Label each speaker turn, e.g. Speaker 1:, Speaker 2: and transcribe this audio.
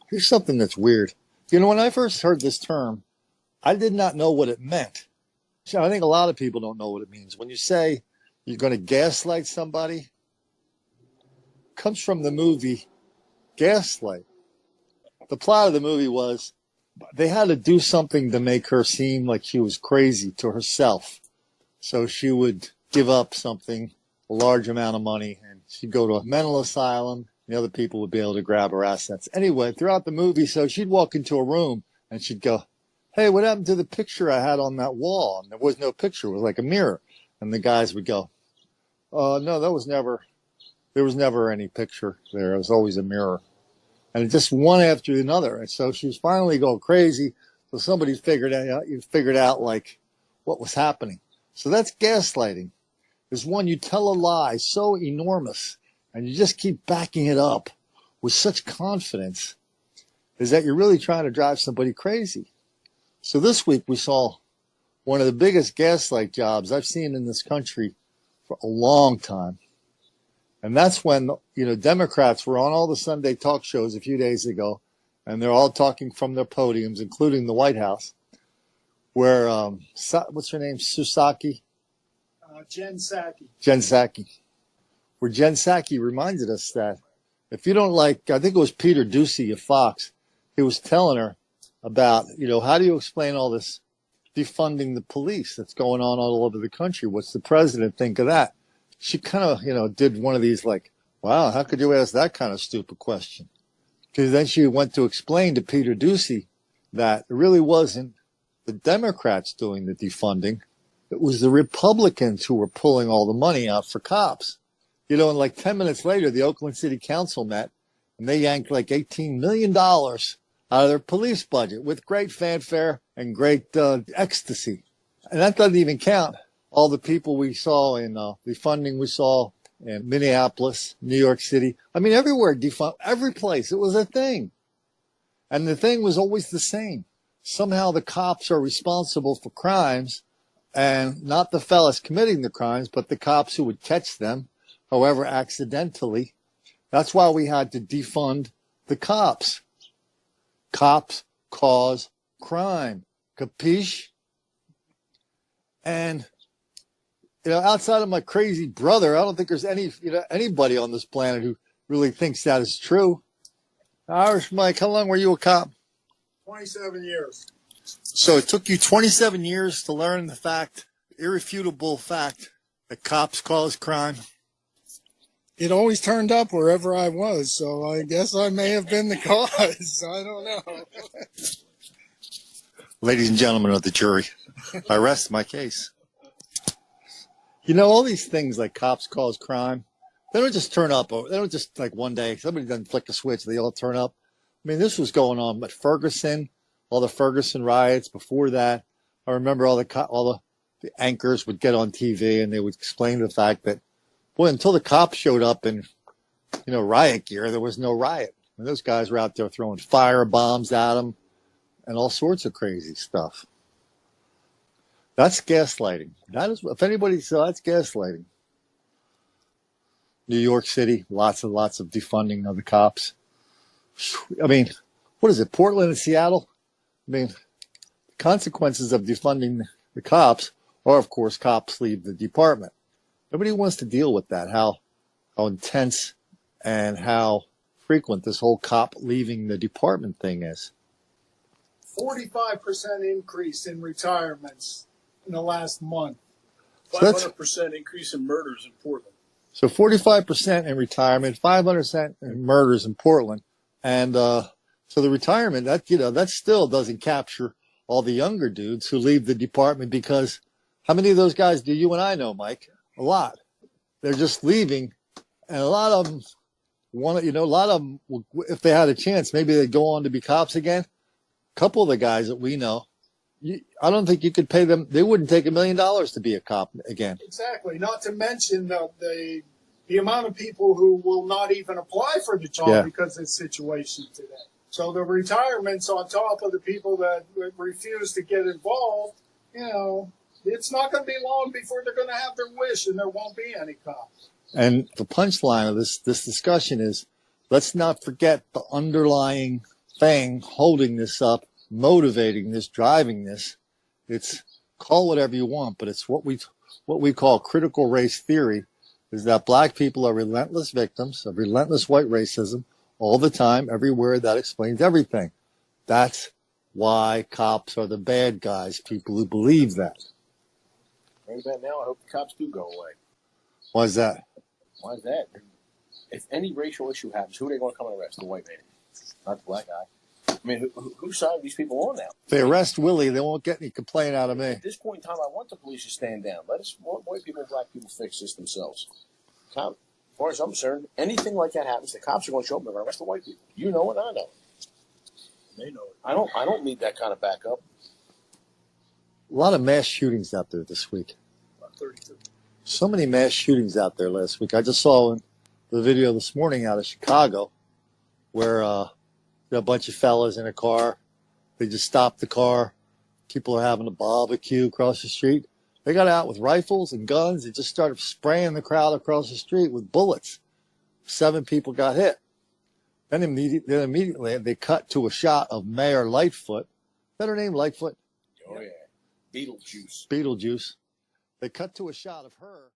Speaker 1: Here's something that's weird. You know, when I first heard this term, I did not know what it meant. So I think a lot of people don't know what it means. When you say you're going to gaslight somebody, it comes from the movie Gaslight. The plot of the movie was they had to do something to make her seem like she was crazy to herself. So she would give up something, a large amount of money, and she'd go to a mental asylum. The other people would be able to grab her assets. Anyway, throughout the movie, so she'd walk into a room and she'd go, "Hey, what happened to the picture I had on that wall?" And there was no picture. It was like a mirror. And the guys would go, "No, there was never any picture there. It was always a mirror." And it just one after another. And so she was finally going crazy. So somebody figured out like what was happening. So that's gaslighting. There's one, you tell a lie so enormous and you just keep backing it up with such confidence, is that you're really trying to drive somebody crazy. So this week we saw one of the biggest gaslight jobs I've seen in this country for a long time. And that's when, Democrats were on all the Sunday talk shows a few days ago, and they're all talking from their podiums, including the White House, where, what's her name, Susaki?
Speaker 2: Jen Psaki.
Speaker 1: Jen Psaki. Where Jen Psaki reminded us that if you don't like, I think it was Peter Doocy of Fox, he was telling her about, how do you explain all this defunding the police that's going on all over the country? What's the president think of that? She kind of, did one of these like, wow, how could you ask that kind of stupid question? Because then she went to explain to Peter Doocy that it really wasn't the Democrats doing the defunding. It was the Republicans who were pulling all the money out for cops. And like 10 minutes later, the Oakland City Council met and they yanked like $18 million out of their police budget with great fanfare and great ecstasy. And that doesn't even count all the people we saw in the funding we saw in Minneapolis, New York City. I mean, everywhere, every place. It was a thing. And the thing was always the same. Somehow the cops are responsible for crimes, and not the fellas committing the crimes, but the cops who would catch them, however accidentally. That's why we had to defund the cops. Cops cause crime. Capiche? And outside of my crazy brother, I don't think there's anybody on this planet who really thinks that is true. Irish Mike, how long were you a cop?
Speaker 2: 27 years.
Speaker 1: So it took you 27 years to learn the irrefutable fact that cops cause crime?
Speaker 2: It always turned up wherever I was, so I guess I may have been the cause. I don't know.
Speaker 1: Ladies and gentlemen of the jury, I rest my case. All these things like cops cause crime, they don't just turn up. They don't just like one day, somebody doesn't flick a switch, they all turn up. I mean, this was going on at Ferguson, all the Ferguson riots. Before that, I remember all the anchors would get on TV and they would explain the fact that, boy, until the cops showed up in, riot gear, there was no riot. And those guys were out there throwing fire bombs at them and all sorts of crazy stuff. That's gaslighting. That is, if anybody saw, that's gaslighting. New York City, lots and lots of defunding of the cops. I mean, what is it, Portland and Seattle? I mean, the consequences of defunding the cops are, of course, cops leave the department. Nobody wants to deal with that, how intense and how frequent this whole cop leaving the department thing is.
Speaker 2: 45% increase in retirements in the last month.
Speaker 3: 500% increase in murders in Portland.
Speaker 1: So 45% in retirement, 500% in murders in Portland. And so the retirement, that still doesn't capture all the younger dudes who leave the department, because how many of those guys do you and I know, Mike? A lot. They're just leaving. And a lot of them if they had a chance, maybe they'd go on to be cops again. A couple of the guys that we know, I don't think you could pay them. They wouldn't take $1 million to be a cop again.
Speaker 2: Exactly. Not to mention the amount of people who will not even apply for the job because of the situation today. So the retirements on top of the people that refuse to get involved, it's not going to be long before they're going to have their wish and there won't be any cops.
Speaker 1: And the punchline of this discussion is, let's not forget the underlying thing holding this up, motivating this, driving this. It's, call whatever you want, but it's what we call critical race theory, is that black people are relentless victims of relentless white racism all the time, everywhere. That explains everything. That's why cops are the bad guys, people who believe that.
Speaker 4: Right about now, I hope the cops do go away.
Speaker 1: Why is that?
Speaker 4: Why is that? If any racial issue happens, who are they going to come and arrest? The white man, not the black guy. I mean, whose side are these people on now?
Speaker 1: If they arrest Willie, they won't get any complaint out of me.
Speaker 4: At this point in time, I want the police to stand down. Let white people and black people fix this themselves. As far as I'm concerned, anything like that happens, the cops are going to show up and they're going to arrest the white people. You know it, I know it.
Speaker 3: They know it.
Speaker 4: I don't need that kind of backup.
Speaker 1: A lot of mass shootings out there this week.
Speaker 3: About 32.
Speaker 1: So many mass shootings out there last week. I just saw the video this morning out of Chicago where a bunch of fellas in a car. They just stopped the car. People are having a barbecue across the street. They got out with rifles and guns and just started spraying the crowd across the street with bullets. 7 people got hit. Then immediately they cut to a shot of Mayor Lightfoot. Is that her name, Lightfoot?
Speaker 4: Oh, yeah. Beetlejuice.
Speaker 1: Beetlejuice. They cut to a shot of her.